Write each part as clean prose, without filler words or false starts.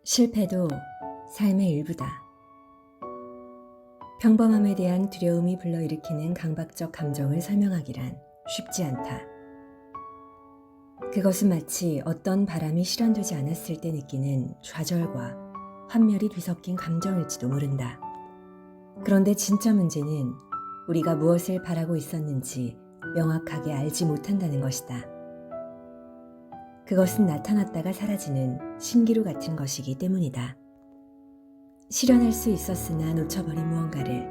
실패도 삶의 일부다. 평범함에 대한 두려움이 불러일으키는 강박적 감정을 설명하기란 쉽지 않다. 그것은 마치 어떤 바람이 실현되지 않았을 때 느끼는 좌절과 환멸이 뒤섞인 감정일지도 모른다. 그런데 진짜 문제는 우리가 무엇을 바라고 있었는지 명확하게 알지 못한다는 것이다. 그것은 나타났다가 사라지는 신기루 같은 것이기 때문이다. 실현할 수 있었으나 놓쳐버린 무언가를,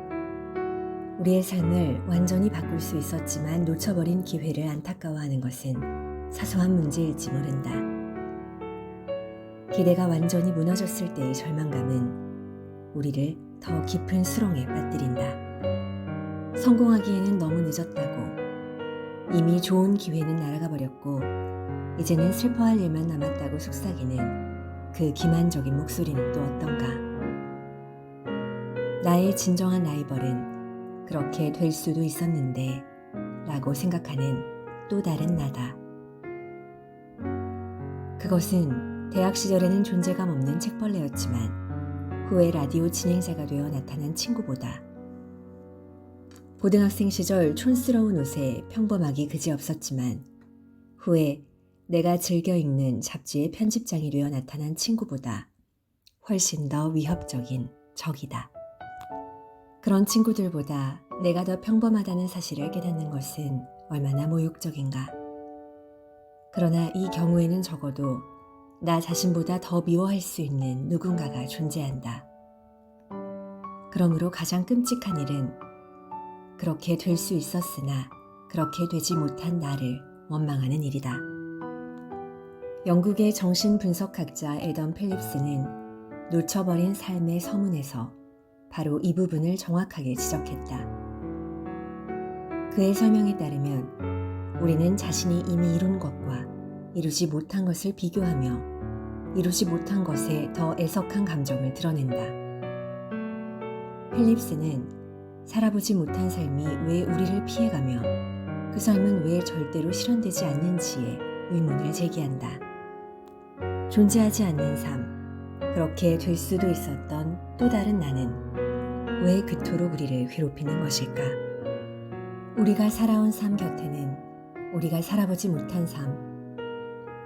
우리의 삶을 완전히 바꿀 수 있었지만 놓쳐버린 기회를 안타까워하는 것은 사소한 문제일지 모른다. 기대가 완전히 무너졌을 때의 절망감은 우리를 더 깊은 수렁에 빠뜨린다. 성공하기에는 너무 늦었다고, 이미 좋은 기회는 날아가 버렸고 이제는 슬퍼할 일만 남았다고 속삭이는 그 기만적인 목소리는 또 어떤가. 나의 진정한 라이벌은 그렇게 될 수도 있었는데 라고 생각하는 또 다른 나다. 그것은 대학 시절에는 존재감 없는 책벌레였지만 후에 라디오 진행자가 되어 나타난 친구보다, 고등학생 시절 촌스러운 옷에 평범하기 그지없었지만 후에 내가 즐겨 읽는 잡지의 편집장이 되어 나타난 친구보다 훨씬 더 위협적인 적이다. 그런 친구들보다 내가 더 평범하다는 사실을 깨닫는 것은 얼마나 모욕적인가. 그러나 이 경우에는 적어도 나 자신보다 더 미워할 수 있는 누군가가 존재한다. 그러므로 가장 끔찍한 일은 그렇게 될 수 있었으나 그렇게 되지 못한 나를 원망하는 일이다. 영국의 정신분석학자 애덤 필립스는 놓쳐버린 삶의 서문에서 바로 이 부분을 정확하게 지적했다. 그의 설명에 따르면 우리는 자신이 이미 이룬 것과 이루지 못한 것을 비교하며 이루지 못한 것에 더 애석한 감정을 드러낸다. 필립스는 살아보지 못한 삶이 왜 우리를 피해가며 그 삶은 왜 절대로 실현되지 않는지에 의문을 제기한다. 존재하지 않는 삶, 그렇게 될 수도 있었던 또 다른 나는 왜 그토록 우리를 괴롭히는 것일까? 우리가 살아온 삶 곁에는 우리가 살아보지 못한 삶,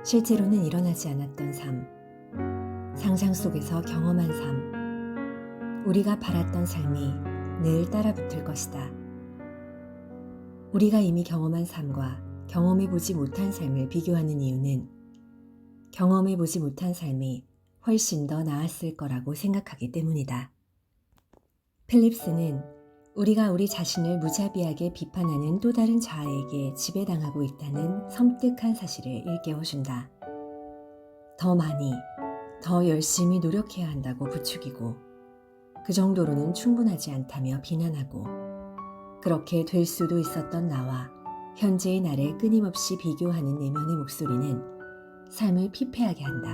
실제로는 일어나지 않았던 삶, 상상 속에서 경험한 삶, 우리가 바랐던 삶이 늘 따라붙을 것이다. 우리가 이미 경험한 삶과 경험해보지 못한 삶을 비교하는 이유는 경험해보지 못한 삶이 훨씬 더 나았을 거라고 생각하기 때문이다. 필립스는 우리가 우리 자신을 무자비하게 비판하는 또 다른 자아에게 지배당하고 있다는 섬뜩한 사실을 일깨워준다. 더 많이, 더 열심히 노력해야 한다고 부추기고 그 정도로는 충분하지 않다며 비난하고, 그렇게 될 수도 있었던 나와 현재의 나를 끊임없이 비교하는 내면의 목소리는 삶을 피폐하게 한다.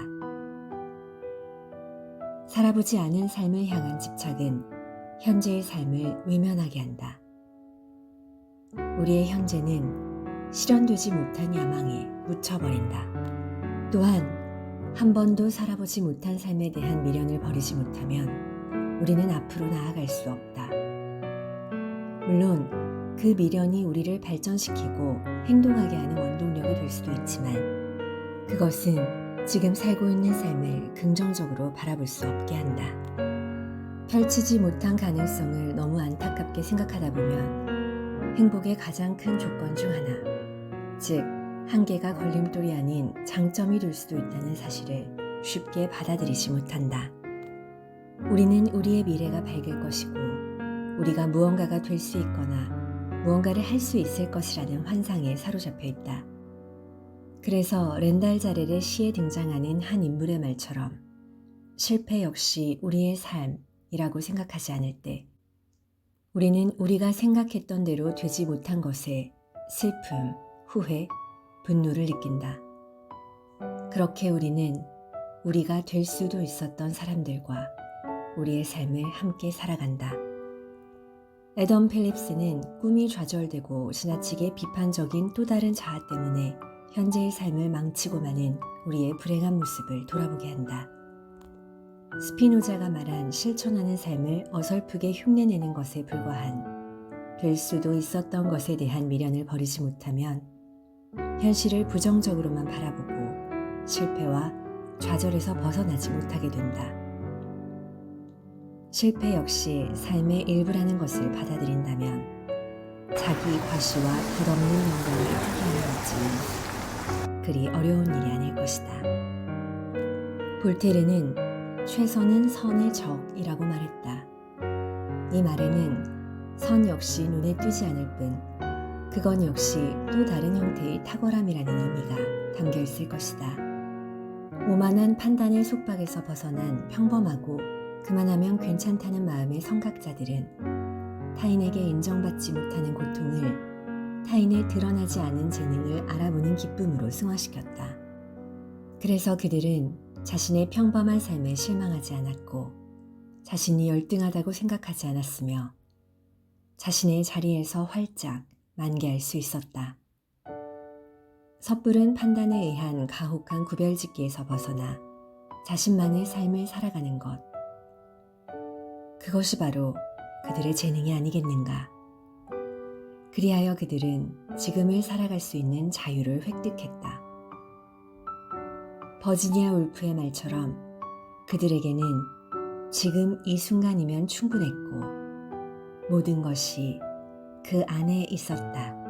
살아보지 않은 삶을 향한 집착은 현재의 삶을 외면하게 한다. 우리의 현재는 실현되지 못한 야망에 묻혀버린다. 또한 한 번도 살아보지 못한 삶에 대한 미련을 버리지 못하면 우리는 앞으로 나아갈 수 없다. 물론 그 미련이 우리를 발전시키고 행동하게 하는 원동력이 될 수도 있지만 그것은 지금 살고 있는 삶을 긍정적으로 바라볼 수 없게 한다. 펼치지 못한 가능성을 너무 안타깝게 생각하다 보면 행복의 가장 큰 조건 중 하나, 즉 한계가 걸림돌이 아닌 장점이 될 수도 있다는 사실을 쉽게 받아들이지 못한다. 우리는 우리의 미래가 밝을 것이고 우리가 무언가가 될 수 있거나 무언가를 할 수 있을 것이라는 환상에 사로잡혀 있다. 그래서 렌달 자렐의 시에 등장하는 한 인물의 말처럼 실패 역시 우리의 삶이라고 생각하지 않을 때 우리는 우리가 생각했던 대로 되지 못한 것에 슬픔, 후회, 분노를 느낀다. 그렇게 우리는 우리가 될 수도 있었던 사람들과 우리의 삶을 함께 살아간다. 애덤 필립스는 꿈이 좌절되고 지나치게 비판적인 또 다른 자아 때문에 현재의 삶을 망치고 마는 우리의 불행한 모습을 돌아보게 한다. 스피노자가 말한 실천하는 삶을 어설프게 흉내내는 것에 불과한 될 수도 있었던 것에 대한 미련을 버리지 못하면 현실을 부정적으로만 바라보고 실패와 좌절에서 벗어나지 못하게 된다. 실패 역시 삶의 일부라는 것을 받아들인다면 자기 과시와 덧없는 영광을 포기하는 것은 그리 어려운 일이 아닐 것이다. 볼테르는 최선은 선의 적이라고 말했다. 이 말에는 선 역시 눈에 띄지 않을 뿐 그건 역시 또 다른 형태의 탁월함이라는 의미가 담겨 있을 것이다. 오만한 판단의 속박에서 벗어난 평범하고 그만하면 괜찮다는 마음의 성각자들은 타인에게 인정받지 못하는 고통을 타인의 드러나지 않은 재능을 알아보는 기쁨으로 승화시켰다. 그래서 그들은 자신의 평범한 삶에 실망하지 않았고 자신이 열등하다고 생각하지 않았으며 자신의 자리에서 활짝 만개할 수 있었다. 섣부른 판단에 의한 가혹한 구별짓기에서 벗어나 자신만의 삶을 살아가는 것. 그것이 바로 그들의 재능이 아니겠는가. 그리하여 그들은 지금을 살아갈 수 있는 자유를 획득했다. 버지니아 울프의 말처럼 그들에게는 지금 이 순간이면 충분했고 모든 것이 그 안에 있었다.